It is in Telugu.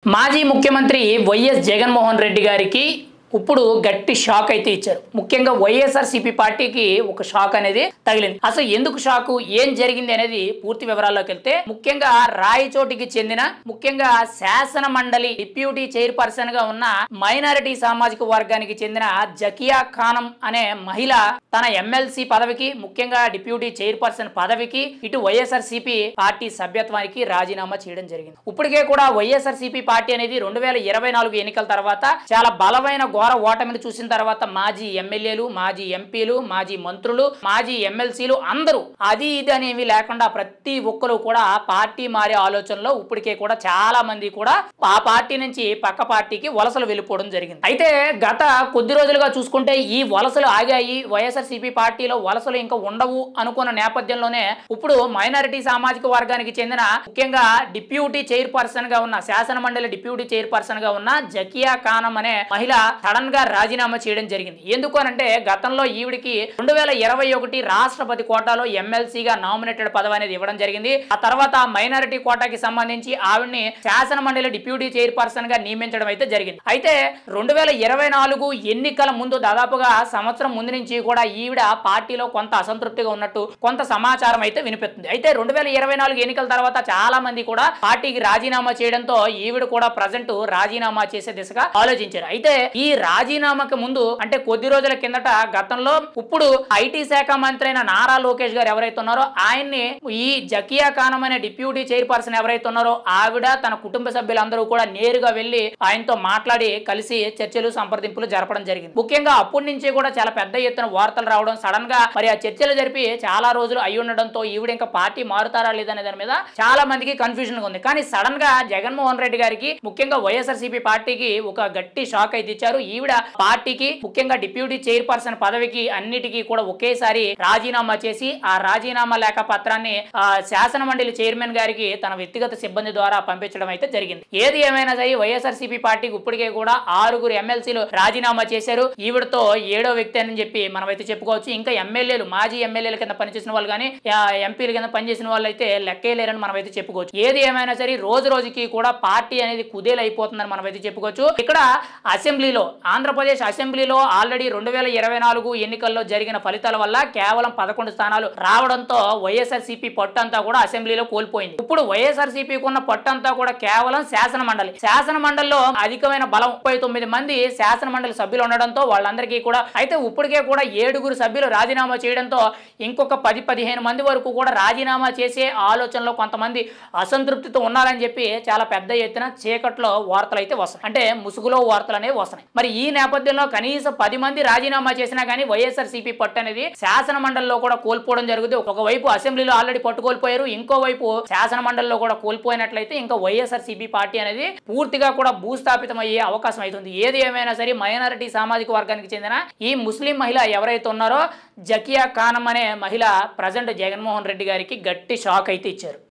మాజీ ముఖ్యమంత్రి వైఎస్ జగన్మోహన్ రెడ్డి గారికి ఇప్పుడు గట్టి షాక్ అయితే ఇచ్చారు. ముఖ్యంగా వైఎస్ఆర్సీపీ పార్టీకి ఒక షాక్ అనేది తగిలింది. అసలు ఎందుకు షాకు, ఏం జరిగింది అనేది పూర్తి వివరాల్లోకి వెళ్తే, ముఖ్యంగా రాయచోటికి చెందిన ముఖ్యంగా శాసన మండలి డిప్యూటీ చైర్పర్సన్ గా ఉన్న మైనారిటీ సామాజిక వర్గానికి చెందిన జకియా ఖానం అనే మహిళ తన ఎమ్మెల్సీ పదవికి, ముఖ్యంగా డిప్యూటీ చైర్పర్సన్ పదవికి, ఇటు వైఎస్ఆర్సీపీ పార్టీ సభ్యత్వానికి రాజీనామా చేయడం జరిగింది. ఇప్పటికే కూడా వైఎస్ఆర్సీపీ పార్టీ అనేది 2024 ఎన్నికల తర్వాత చాలా బలమైన ఘోర ఓటమిని చూసిన తర్వాత మాజీ ఎమ్మెల్యేలు, మాజీ ఎంపీలు, మాజీ మంత్రులు, మాజీ ఎమ్మెల్సీలు అందరూ అది ఇది అనేవి లేకుండా ప్రతి ఒక్కరు కూడా పార్టీ మారే ఆలోచనలో ఇప్పటికే కూడా చాలా మంది కూడా ఆ పార్టీ నుంచి పక్క పార్టీకి వలసలు వెళ్ళిపోవడం జరిగింది. అయితే గత కొద్ది రోజులుగా చూసుకుంటే ఈ వలసలు ఆగాయి. వైఎస్ఆర్సీపీ పార్టీలో వలసలు ఇంకా ఉండవు అనుకున్న నేపథ్యంలోనే ఇప్పుడు మైనారిటీ సామాజిక వర్గానికి చెందిన ముఖ్యంగా డిప్యూటీ చైర్పర్సన్ గా ఉన్న శాసన మండలి డిప్యూటీ చైర్పర్సన్ గా ఉన్న జకియా ఖానం అనే మహిళ సడన్ గా రాజీనామా చేయడం జరిగింది. ఎందుకు అనంటే గతంలో ఈవిడికి 2021 రాష్ట్రపతి కోటాలో ఎమ్మెల్సీగా నామినేటెడ్ పదవి అనేది ఇవ్వడం జరిగింది. ఆ తర్వాత మైనారిటీ కోటాకి సంబంధించి ఆవిడ్ని శాసన మండలి డిప్యూటీ చైర్పర్సన్ గా నియమించడం అయితే జరిగింది. అయితే 2024 ఎన్నికల ముందు దాదాపుగా సంవత్సరం ముందు నుంచి కూడా ఈవిడ పార్టీలో కొంత అసంతృప్తిగా ఉన్నట్టు కొంత సమాచారం అయితే వినిపిస్తుంది. అయితే 2024 ఎన్నికల తర్వాత చాలా మంది కూడా పార్టీకి రాజీనామా చేయడంతో ఈవిడ కూడా ప్రజెంట్ రాజీనామా చేసే దిశగా ఆలోచించారు. అయితే ఈ రాజీనామాకి ముందు అంటే కొద్ది రోజుల కిందట గతంలో ఇప్పుడు ఐటీ శాఖ మంత్రి అయిన నారా లోకేష్ గారు ఎవరైతే ఉన్నారో ఆయన్ని ఈ జకియా ఖానం అనే డిప్యూటీ చైర్పర్సన్ ఎవరైతే ఉన్నారో ఆవిడ తన కుటుంబ సభ్యులందరూ కూడా నేరుగా వెళ్లి ఆయనతో మాట్లాడి కలిసి చర్చలు సంప్రదింపులు జరపడం జరిగింది. ముఖ్యంగా అప్పటి నుంచి కూడా చాలా పెద్ద ఎత్తున వార్తలు రావడం, సడన్ గా మరి ఆ చర్చలు జరిపి చాలా రోజులు అయి ఉండడంతో ఈవిడ ఇంకా పార్టీ మారుతారా లేదనే దాని మీద చాలా మందికి కన్ఫ్యూజన్ ఉంది. కానీ సడన్ గా జగన్మోహన్ రెడ్డి గారికి ముఖ్యంగా వైఎస్ఆర్సీపీ పార్టీకి ఒక గట్టి షాక్ అయితే ఇచ్చారు. ఈవిడ పార్టీకి ముఖ్యంగా డిప్యూటీ చైర్పర్సన్ పదవికి అన్నిటికీ కూడా ఒకేసారి రాజీనామా చేసి ఆ రాజీనామా లేఖ పత్రాన్ని శాసన మండలి చైర్మన్ గారికి తన వ్యక్తిగత సిబ్బంది ద్వారా పంపించడం అయితే జరిగింది. ఏది ఏమైనా సరే వైఎస్ఆర్సీపీ పార్టీకి ఇప్పటికే కూడా 6 ఎమ్మెల్సీలు రాజీనామా చేశారు. ఈవిడతో 7వ వ్యక్తి అని చెప్పి మనమైతే చెప్పుకోవచ్చు. ఇంకా ఎమ్మెల్యేలు, మాజీ ఎమ్మెల్యేల కింద పనిచేసిన వాళ్ళు కానీ ఎంపీల కింద పనిచేసిన వాళ్ళు అయితే లెక్కేలేరని మనమైతే చెప్పుకోవచ్చు. ఏది ఏమైనా సరే రోజు రోజుకి కూడా పార్టీ అనేది కుదేలైపోతుందని మనమైతే చెప్పుకోవచ్చు. ఇక్కడ అసెంబ్లీలో ఆంధ్రప్రదేశ్ అసెంబ్లీలో ఆల్రెడీ 2024 ఎన్నికల్లో జరిగిన ఫలితాల వల్ల కేవలం 11 స్థానాలు రావడంతో వైఎస్ఆర్సీపీ పట్టంతా కూడా అసెంబ్లీలో కోల్పోయింది. ఇప్పుడు వైఎస్ఆర్సీపీకి ఉన్న పట్టంతా కూడా కేవలం శాసన మండలిలో అధికమైన బలం 39 మంది శాసన మండలి సభ్యులు ఉండడంతో వాళ్ళందరికీ కూడా అయితే ఇప్పటికే కూడా 7 సభ్యులు రాజీనామా చేయడంతో ఇంకొక 10-15 మంది వరకు కూడా రాజీనామా చేసే ఆలోచనలో కొంతమంది అసంతృప్తితో ఉన్నారని చెప్పి చాలా పెద్ద ఎత్తున చీకట్లో వార్తలు అయితే వస్తాయి. అంటే ముసుగులో వార్తలు అనేవి వస్తున్నాయి. మరి ఈ నేపథ్యంలో కనీసం 10 మంది రాజీనామా చేసినా కానీ వైఎస్ఆర్సీపీ పట్టు అనేది శాసన మండలిలో కూడా కోల్పోవడం జరుగుతుంది. ఒకవైపు అసెంబ్లీలో ఆల్రెడీ పట్టు కోల్పోయారు, ఇంకోవైపు శాసన మండలిలో కూడా కోల్పోయినట్లయితే ఇంకా వైఎస్ఆర్సీపీ పార్టీ అనేది పూర్తిగా కూడా భూస్థాపితం అయ్యే అవకాశం అవుతుంది. ఏది ఏమైనా సరే మైనారిటీ సామాజిక వర్గానికి చెందిన ఈ ముస్లిం మహిళ ఎవరైతే ఉన్నారో జకియా ఖానం అనే మహిళ ప్రజెంట్ జగన్మోహన్ రెడ్డి గారికి గట్టి షాక్ అయితే ఇచ్చారు.